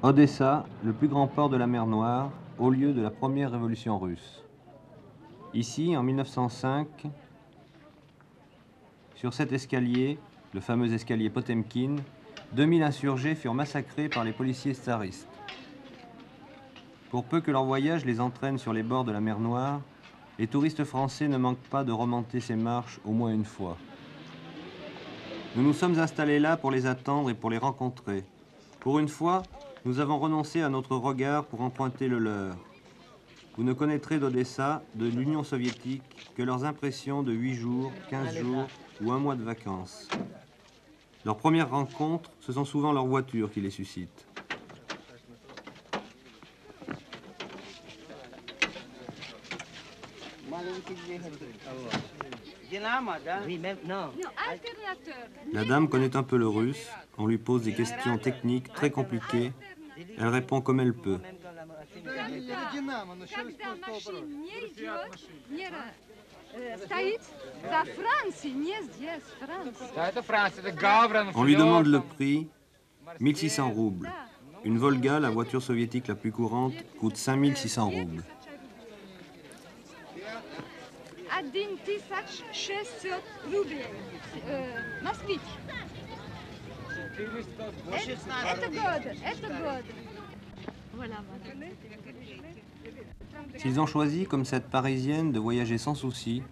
Odessa, le plus grand port de la mer Noire, au lieu de la première révolution russe. Ici, en 1905, sur cet escalier, le fameux escalier Potemkin, 2000 insurgés furent massacrés par les policiers tsaristes. Pour peu que leur voyage les entraîne sur les bords de la mer Noire, les touristes français ne manquent pas de remonter ces marches au moins une fois. Nous nous sommes installés là pour les attendre et pour les rencontrer. Pour une fois, nous avons renoncé à notre regard pour emprunter le leur. Vous ne connaîtrez d'Odessa, de l'Union soviétique, que leurs impressions de 8 jours, 15 jours ou un mois de vacances. Leurs premières rencontres, ce sont souvent leurs voitures qui les suscitent. Oui, maintenant. La dame connaît un peu le russe. On lui pose des questions techniques très compliquées. Elle répond comme elle peut. On lui demande le prix, 1600 roubles. Une Volga, la voiture soviétique la plus courante, coûte 5600 roubles. 1600 рублей. Москвич. Это год. Voilà. S'ils ont choisi, comme cette Parisienne, de voyager sans souci,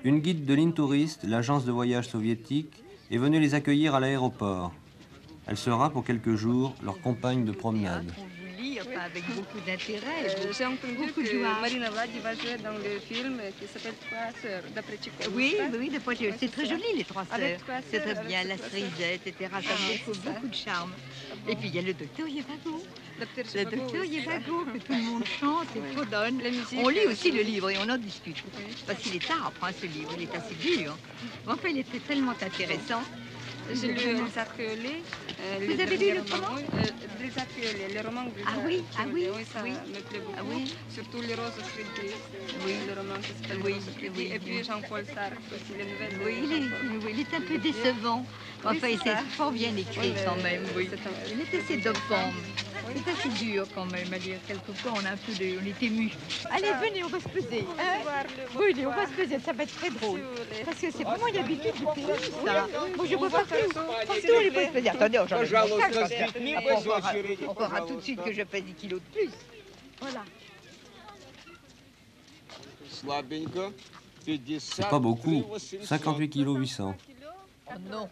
une guide de l'Intourist, l'agence de voyage soviétique, est venue les accueillir à l'aéroport. Elle sera, pour quelques jours, leur compagne de promenade. Avec beaucoup d'intérêt. J'ai entendu que Marina Vladi va jouer dans le film qui s'appelle Trois sœurs, d'après Tchekhov. Oui, c'est très joli, les trois sœurs. C'est très bien, la c'est cerisette, etc. Ça me beaucoup de charme. Et puis il y a le docteur Yevago. Le docteur Yevago, que tout le monde chante et fredonne. On lit aussi le livre et on en discute. Parce qu'il est tard, ce livre, il est assez dur. Mais enfin, il était tellement intéressant. J'ai lu Les Archéolés. Vous avez lu le roman Les Archéolés, le roman des oui, oui, ça me plaît beaucoup. Surtout Les Roses Frédéric, le roman qui s'appelle Les Roses Frédéric. Et puis Jean-Paul Sartre aussi, les nouvelles. Oui, il est un peu décevant. Enfin, il s'est fort bien écrit quand même, oui. Il est assez dopant. C'est assez dur quand même à lire. Quelquefois, on est ému. Allez, venez, on va se peser. Oui, on va se peser, ça va être très drôle. Parce que c'est vraiment une habitude du pays, ça. Moi, je vois partout. Partout, on peut se peser. Attendez, on verra tout de suite que je pèse 10 kilos de plus. Voilà. C'est pas beaucoup, 58 kg 800. Oh non.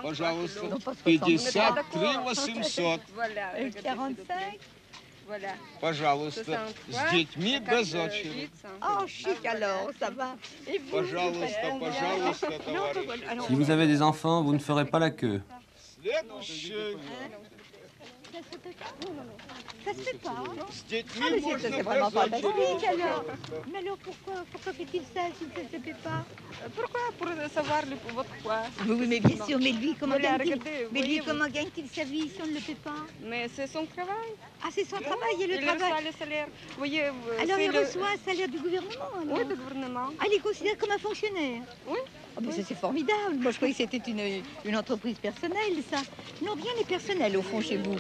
Пожалуйста, Non, pas 60. 53 800. Voilà. 45. Voilà. Пожалуйста, с детьми без очереди. Oh, chic alors, ça va. Et vous, Пожалуйста, пожалуйста, товарищ. Si vous avez des enfants, vous ne ferez pas la queue. Следующий. Ça se fait pas. С детьми Ah, mais можно c'est без vraiment fantastique очереди. alors. Mais alors pourquoi fait-il ça s'il ne se fait pas? Pourquoi? Pour savoir votre poids. Oui, mais bien sûr, mais lui, comment Voilà, gagne-t-il regardez, Mais lui, voyez-vous. comment gagne-t-il sa vie si on ne le fait pas? Mais c'est son travail. Ah, c'est son travail, et le Il travail. reçoit le salaire. Vous voyez, Alors c'est il le- reçoit un salaire du gouvernement alors. Oui, du gouvernement. Ah, il est considéré comme un fonctionnaire. Oui. Ah, mais ça c'est formidable. Moi je croyais que c'était une entreprise personnelle, ça. Non, rien n'est personnel au fond chez vous.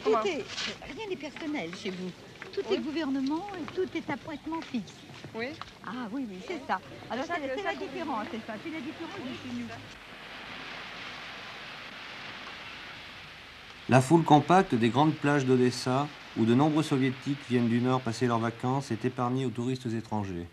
Comment Rien n'est personnel chez vous. Tout est gouvernement et tout est appointement fixe. Oui. Ah oui, c'est ça. Alors Ça, c'est ça, la ça, différence, c'est ça. C'est la différence de chez nous. La foule compacte des grandes plages d'Odessa, où de nombreux soviétiques viennent du nord passer leurs vacances, est épargnée aux touristes étrangers.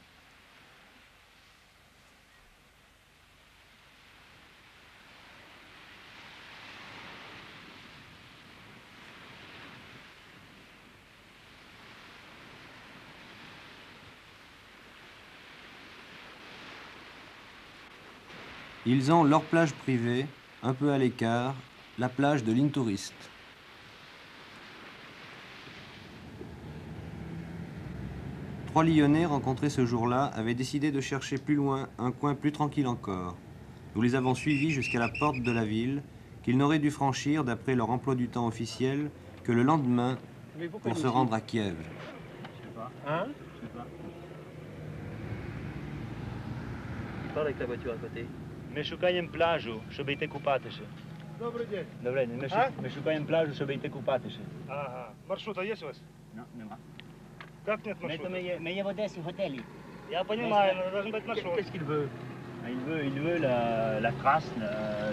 Ils ont leur plage privée, un peu à l'écart, la plage de l'Intourist. Trois Lyonnais rencontrés ce jour-là avaient décidé de chercher plus loin un coin plus tranquille encore. Nous les avons suivis jusqu'à la porte de la ville, qu'ils n'auraient dû franchir, d'après leur emploi du temps officiel, que le lendemain pour se rendre à Kiev. Hein? Je sais pas. Il parle avec la voiture à côté. Ми шукаємо пляжу, щоб йти купатися. Добрий день. Добре, ми шукаємо пляжу, щоб йти купатися. Ага. Маршрут є у вас? Нема. Как нет маршрута? Ми є в Одесі в готелі. Я понимаю, но должен быть маршрут. Qu'est-ce qu'il veut? Il veut la trace,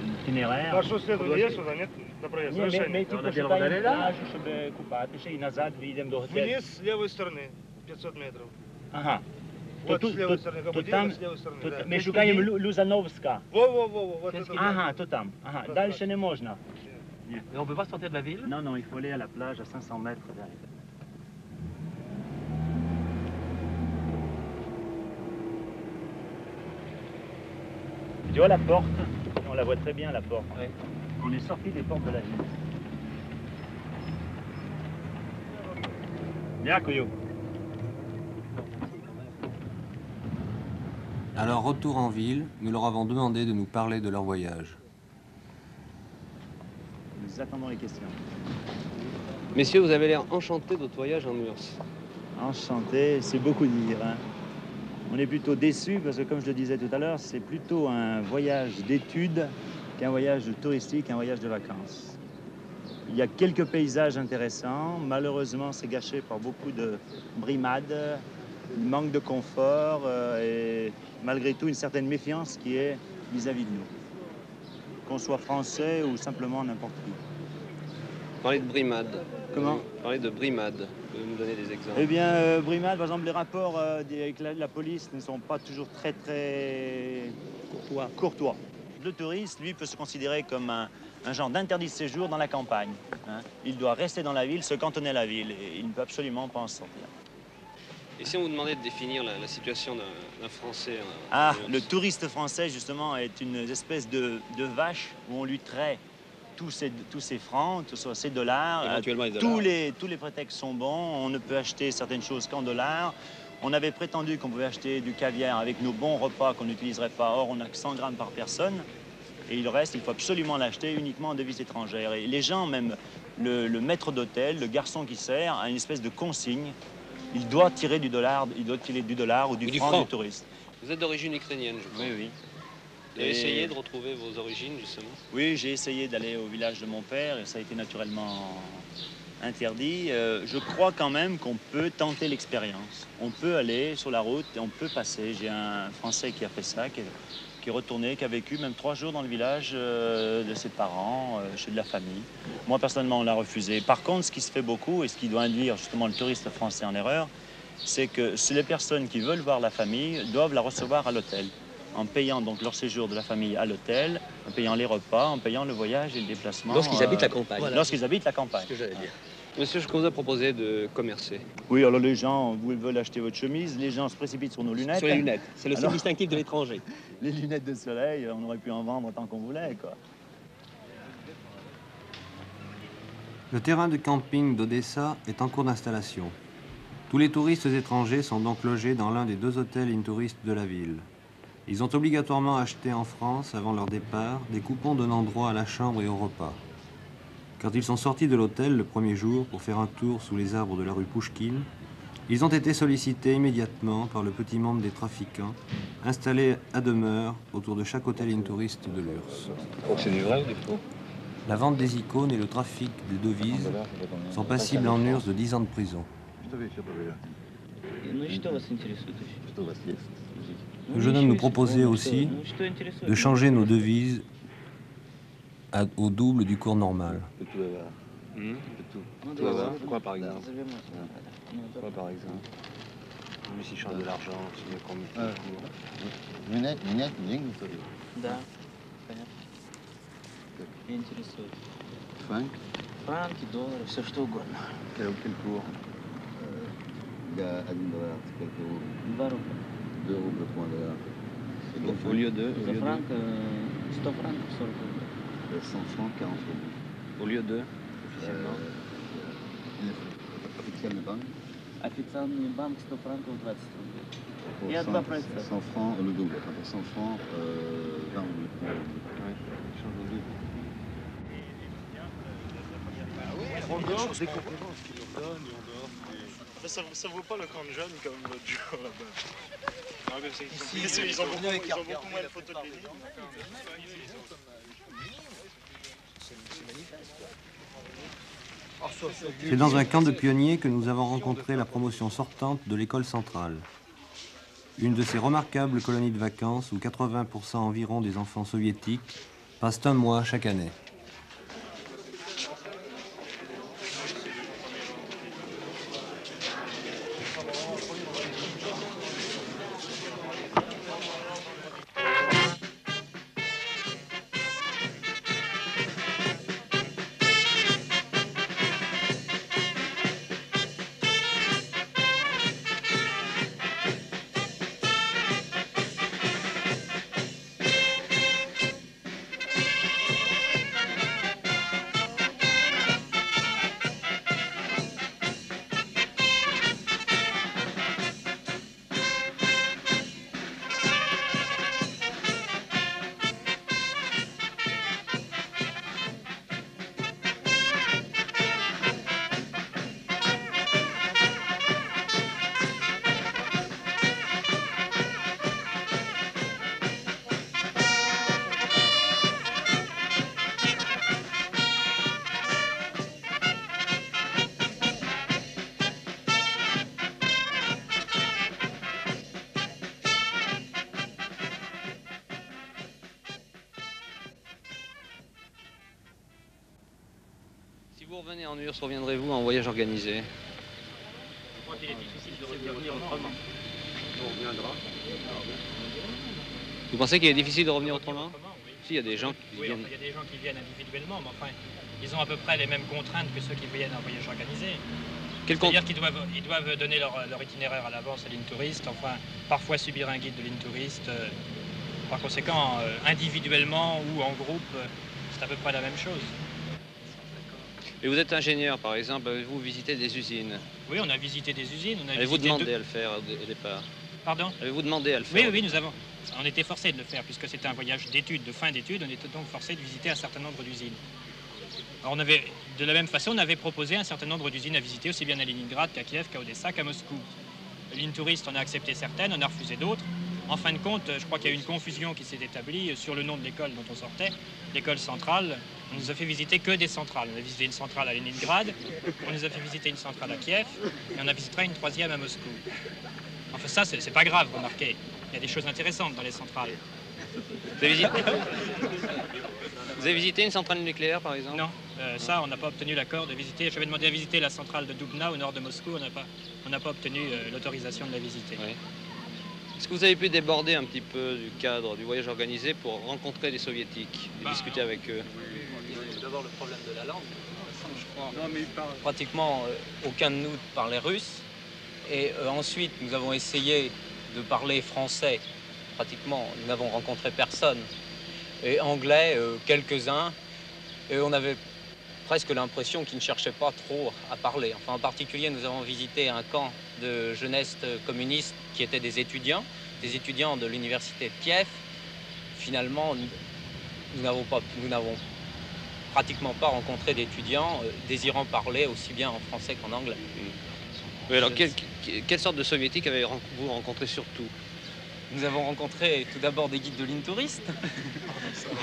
l'itinéraire. Маршрут следует есть сюда, нет? На проезд. Ні, ми Разрешение. тільки шукаємо пляжу, щоб купатися і назад вийдемо до готелю. Вниз с левой стороны, 500 метров. Ага. Вот тут- с левой тут- стороны, тут Кабудинка, там- с левой стороны. Тут да. ми шукаємо Лузановська. Во-во-во, вот это. Ага, то там. Ага, далі не можна. Et on peut pas sortir de la ville? Non, non, il faut aller à la plage à 500 mètres derrière. Tu vois la porte? On la voit très bien, la porte. Oui. On est sorti des portes de la ville. Дякую. À leur retour en ville, nous leur avons demandé de nous parler de leur voyage. Nous attendons les questions. Messieurs, vous avez l'air enchantés de votre voyage en URSS. Enchanté, c'est beaucoup dire. Hein. On est plutôt déçus parce que, comme je le disais tout à l'heure, c'est plutôt un voyage d'études qu'un voyage touristique, un voyage de vacances. Il y a quelques paysages intéressants. Malheureusement, c'est gâché par beaucoup de brimades, manque de confort et malgré tout une certaine méfiance qui est vis-à-vis de nous. Qu'on soit français ou simplement n'importe qui. Parlez de brimade. Comment? Parlez de brimade. Vous pouvez nous donner des exemples? Eh bien, brimade, par exemple, les rapports avec la police ne sont pas toujours très courtois. Le touriste, lui, peut se considérer comme un genre d'interdit de séjour dans la campagne. Hein. Il doit rester dans la ville, se cantonner à la ville, et il ne peut absolument pas en sortir. Et si on vous demandait de définir la situation d'un Français Ah, le touriste français, justement, est une espèce de vache où on lui traite tous ses francs, tous ses dollars. Éventuellement les dollars. Tous les prétextes sont bons. On ne peut acheter certaines choses qu'en dollars. On avait prétendu qu'on pouvait acheter du caviar avec nos bons repas qu'on n'utiliserait pas. Or, on n'a que 100 grammes par personne. Et il reste, il faut absolument l'acheter uniquement en devises étrangères. Et les gens, même le maître d'hôtel, le garçon qui sert, a une espèce de consigne. Il doit tirer du dollar, ou du franc du touriste. Vous êtes d'origine ukrainienne, je crois. Oui, oui. Vous avez essayé de retrouver vos origines, justement? Oui, j'ai essayé d'aller au village de mon père et ça a été naturellement interdit. Je crois quand même qu'on peut tenter l'expérience. On peut aller sur la route et on peut passer. J'ai un Français qui a fait ça, qui est retourné, qui a vécu même 3 jours dans le village de ses parents, chez de la famille. Moi, personnellement, on l'a refusé. Par contre, ce qui se fait beaucoup et ce qui doit induire justement le touriste français en erreur, c'est que les personnes qui veulent voir la famille doivent la recevoir à l'hôtel, en payant donc leur séjour de la famille à l'hôtel, en payant les repas, en payant le voyage et le déplacement. Lorsqu'ils habitent la campagne. Voilà. Lorsqu'ils habitent la campagne. C'est ce que j'allais dire. Monsieur, je vous ai proposé de commercer. Oui, alors les gens, vous veulent acheter votre chemise, les gens se précipitent sur nos lunettes. Sur les lunettes. C'est le signe Alors, distinctif de l'étranger. Les lunettes de soleil, on aurait pu en vendre tant qu'on voulait, quoi. Le terrain de camping d'Odessa est en cours d'installation. Tous les touristes étrangers sont donc logés dans l'un des 2 hôtels in-tourist de la ville. Ils ont obligatoirement acheté en France, avant leur départ, des coupons donnant droit à la chambre et au repas. Quand ils sont sortis de l'hôtel le premier jour pour faire un tour sous les arbres de la rue Pouchkine, ils ont été sollicités immédiatement par le petit monde des trafiquants, installés à demeure autour de chaque hôtel in-tourist de l'URSS. Donc c'est du vrai ou du faux? La vente des icônes et le trafic des devises sont passibles en URSS de 10 ans de prison. Le jeune homme nous proposait aussi de changer nos devises au double du cours normal. Quoi par exemple? Quoi par exemple? Mais si je change de l'argent, c'est mieux qu'on me le cours. Менять деньги тоже. Да, понятно. Меня интересует. Франк? Франки, доллары, все что угодно. Quel cours? Il y a $1, quelques euros. 2 рубля. 2 roubles pour $1. C'est Donc, au lieu de? За франк 100 франков 40 рублей. 100 francs, 40 roubles. Au lieu de, officiellement? Официальный банк? Официальный банк 100 франков 20 рублей. Pour Il y a 100 2%. 100 francs, le double. Enfin, pour 100 francs, 20 roubles. Ouais, change au double. On dort, des compliments, ce qu'ils leur donnent, et on dort. Ça vaut pas le camp de jeunes comme l'autre jour là-bas. Ils ont beaucoup moins de photos de Lénine. C'est dans un camp de pionniers que nous avons rencontré la promotion sortante de l'école centrale. Une de ces remarquables colonies de vacances où 80% environ des enfants soviétiques passent un mois chaque année. Si vous revenez en URSS, reviendrez-vous en voyage organisé? Je crois qu'il est difficile de revenir autrement. On reviendra. Vous pensez qu'il est difficile de revenir autrement? Si, il y a des gens qui viennent... il y a des gens qui viennent individuellement, mais enfin, ils ont à peu près les mêmes contraintes que ceux qui viennent en voyage organisé. C'est-à-dire qu'ils doivent donner leur itinéraire à l'avance à l'Intourist, enfin, parfois subir un guide de l'Intourist. Par conséquent, individuellement ou en groupe, c'est à peu près la même chose. Et vous êtes ingénieur, par exemple, avez-vous visité des usines? Oui, on a visité des usines. Avez-vous demandé à le faire au départ? Pardon? Avez-vous demandé à le faire? Oui, on était forcés de le faire, puisque c'était un voyage d'études, de fin d'études, on était donc forcés de visiter un certain nombre d'usines. Alors de la même façon, on avait proposé un certain nombre d'usines à visiter, aussi bien à Leningrad qu'à Kiev, qu'à Odessa, qu'à Moscou. L'Intourist, on a accepté certaines, on a refusé d'autres. En fin de compte, je crois qu'il y a eu une confusion qui s'est établie sur le nom de l'école dont on sortait, l'école centrale. On nous a fait visiter que des centrales. On a visité une centrale à Leningrad, on nous a fait visiter une centrale à Kiev, et on a visité une troisième à Moscou. Enfin ça, c'est pas grave, remarquez. Il y a des choses intéressantes dans les centrales. Vous avez visité une centrale nucléaire, par exemple? Non, ça, on n'a pas obtenu l'accord de visiter. J'avais demandé à visiter la centrale de Dubna, au nord de Moscou. On n'a pas obtenu l'autorisation de la visiter. Oui. Est-ce que vous avez pu déborder un petit peu du cadre du voyage organisé pour rencontrer des soviétiques et discuter avec eux? D'abord le problème de la langue. Je crois. Non, mais pratiquement aucun de nous parlait russe. Et ensuite, nous avons essayé de parler français. Pratiquement, nous n'avons rencontré personne. Et anglais, quelques-uns. Et on avait presque l'impression qu'ils ne cherchaient pas trop à parler. Enfin, en particulier, nous avons visité un camp de jeunesse communiste qui étaient des étudiants de l'université de Kiev. Finalement, nous n'avons pratiquement pas rencontré d'étudiants désirant parler aussi bien en français qu'en anglais. Oui, alors quelle sorte de soviétiques avez-vous rencontré surtout? Nous avons rencontré tout d'abord des guides de l'Intourist.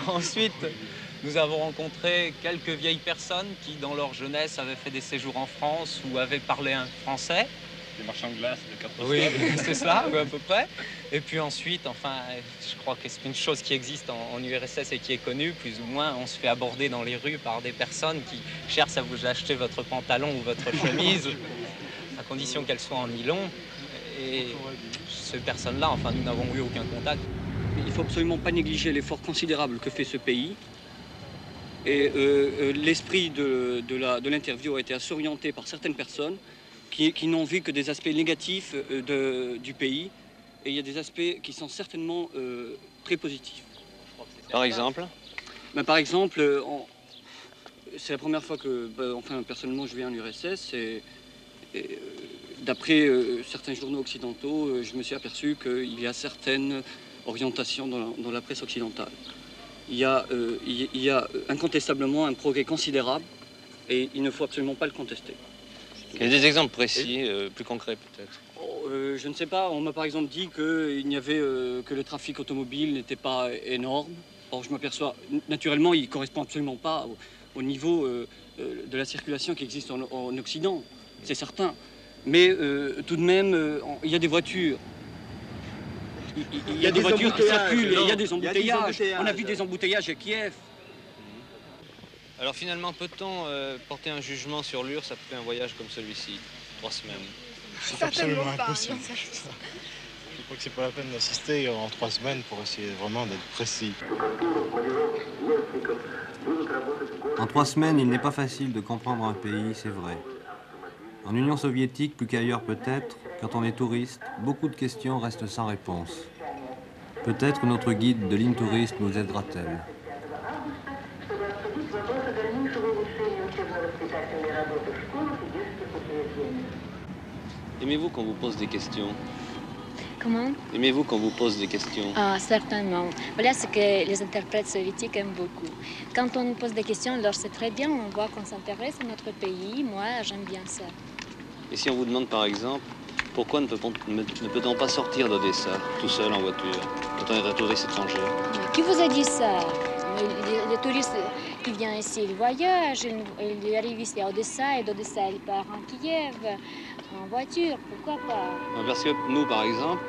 Ensuite, nous avons rencontré quelques vieilles personnes qui, dans leur jeunesse, avaient fait des séjours en France ou avaient parlé un français. Des marchands de glace de 4 Oui, c'est ça, oui, à peu près. Et puis ensuite, enfin, je crois que c'est une chose qui existe en URSS et qui est connue, plus ou moins, on se fait aborder dans les rues par des personnes qui cherchent à vous acheter votre pantalon ou votre chemise, à condition qu'elle soit en nylon. Et ces personnes-là, enfin, nous n'avons eu aucun contact. Il ne faut absolument pas négliger l'effort considérable que fait ce pays. Et l'esprit de l'interview a été assez orienté par certaines personnes qui n'ont vu que des aspects négatifs du pays. Et il y a des aspects qui sont certainement très positifs. Par exemple? Par exemple, c'est la première fois que, enfin, personnellement, je viens en URSS. Et d'après certains journaux occidentaux, je me suis aperçu qu'il y a certaines orientations dans la presse occidentale. Il y a incontestablement un progrès considérable et il ne faut absolument pas le contester. Il y a des exemples précis, plus concrets peut-être? Je ne sais pas. On m'a par exemple dit qu'il n'y avait que le trafic automobile n'était pas énorme. Or, je m'aperçois, naturellement, il ne correspond absolument pas au niveau de la circulation qui existe en Occident, c'est certain. Mais tout de même, il y a des voitures. Il y a des voitures qui circulent, et il y a des embouteillages. On a vu des embouteillages à Kiev. Alors finalement, peut-on porter un jugement sur l'URSS après un voyage comme celui-ci, 3 semaines? C'est absolument impossible. Je crois que c'est pas la peine d'assister en 3 semaines pour essayer vraiment d'être précis. En 3 semaines, il n'est pas facile de comprendre un pays, c'est vrai. En Union soviétique, plus qu'ailleurs peut-être, quand on est touriste, beaucoup de questions restent sans réponse. Peut-être notre guide de l'Intourist nous aidera-t-elle. Aimez-vous qu'on vous pose des questions? Comment? Aimez-vous qu'on vous pose des questions? Ah, certainement. Voilà ce que les interprètes soviétiques aiment beaucoup. Quand on nous pose des questions, alors c'est très bien, on voit qu'on s'intéresse à notre pays. Moi, j'aime bien ça. Et si on vous demande par exemple, pourquoi ne peut-on pas sortir d'Odessa tout seul en voiture, quand on est un touriste étranger? Qui vous a dit ça? Les touristes qui viennent ici, ils voyagent, ils arrivent ici à Odessa, et d'Odessa, ils partent en Kiev, en voiture, pourquoi pas? Parce que nous, par exemple,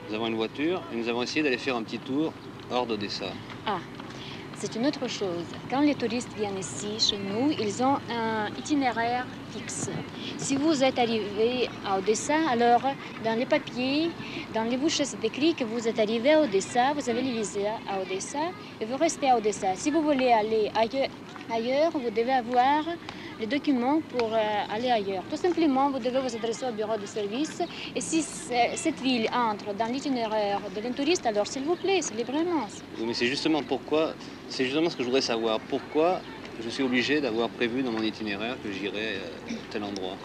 nous avons une voiture et nous avons essayé d'aller faire un petit tour hors d'Odessa. Ah, c'est une autre chose. Quand les touristes viennent ici, chez nous, ils ont un itinéraire fixe. Si vous êtes arrivé à Odessa, alors dans les papiers, dans les bouches, c'est écrit que vous êtes arrivé à Odessa, vous avez le visa à Odessa et vous restez à Odessa. Si vous voulez aller ailleurs, vous devez avoir les documents pour aller ailleurs. Tout simplement, vous devez vous adresser au bureau de service. Et si cette ville entre dans l'itinéraire de l'touriste, alors s'il vous plaît, c'est librement. Oui, mais c'est justement ce que je voudrais savoir. Pourquoi je suis obligé d'avoir prévu dans mon itinéraire que j'irai à tel endroit?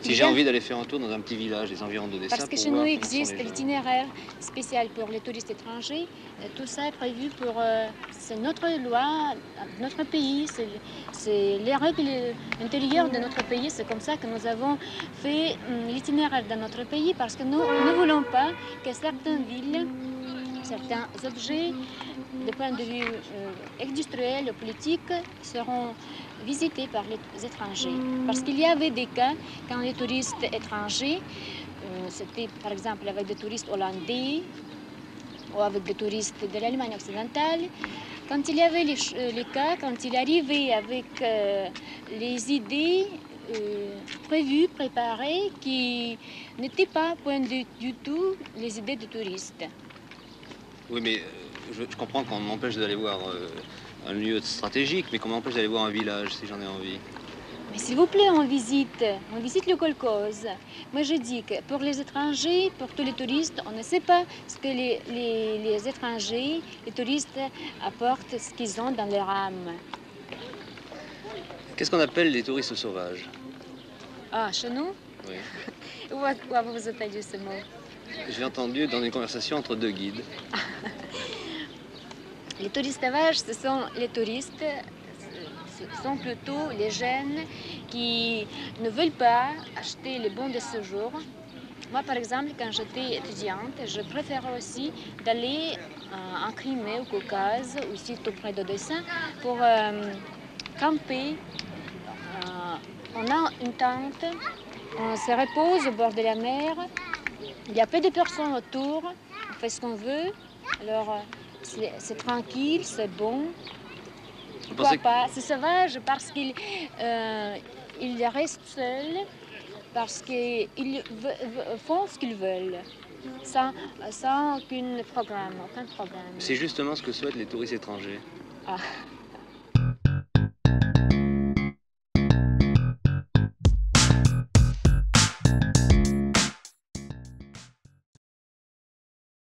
Si j'ai envie d'aller faire un tour dans un petit village des environs d'Odessa. Parce que chez nous existe l'itinéraire spécial pour les touristes étrangers. Tout ça est prévu pour... c'est notre loi, notre pays, c'est les règles intérieures de notre pays. C'est comme ça que nous avons fait l'itinéraire dans notre pays, parce que nous ne voulons pas que certaines villes, certains objets, de point de vue industriel ou politique, seront visités par les étrangers. Parce qu'il y avait des cas quand les touristes étrangers, c'était par exemple avec des touristes hollandais ou avec des touristes de l'Allemagne occidentale, quand il y avait les cas, quand ils arrivaient avec les idées prévues, préparées, qui n'étaient pas point du tout les idées des touristes. Oui, mais je comprends qu'on m'empêche d'aller voir un lieu stratégique, mais qu'on m'empêche d'aller voir un village si j'en ai envie. Mais s'il vous plaît, on visite le kolkhoz. Moi, je dis que pour les étrangers, pour tous les touristes, on ne sait pas ce que les étrangers, les touristes apportent, ce qu'ils ont dans leur âme. Qu'est-ce qu'on appelle les touristes sauvages? Ah, chez nous? Oui. Où avez-vous entendu ce mot? J'ai entendu dans une conversation entre deux guides. Les touristes sauvages, ce sont les touristes, ce sont plutôt les jeunes qui ne veulent pas acheter les bons de séjour. Moi, par exemple, quand j'étais étudiante, je préférais aussi d'aller en Crimée, au Caucase, ou ici tout près d'Odessa, pour camper. On a une tente, on se repose au bord de la mer. Il y a peu de personnes autour, on fait ce qu'on veut. Alors, c'est tranquille, c'est bon. Pourquoi pas? C'est sauvage parce qu'ils restent seuls, parce qu'ils font ce qu'ils veulent, sans aucun programme. C'est justement ce que souhaitent les touristes étrangers. Ah.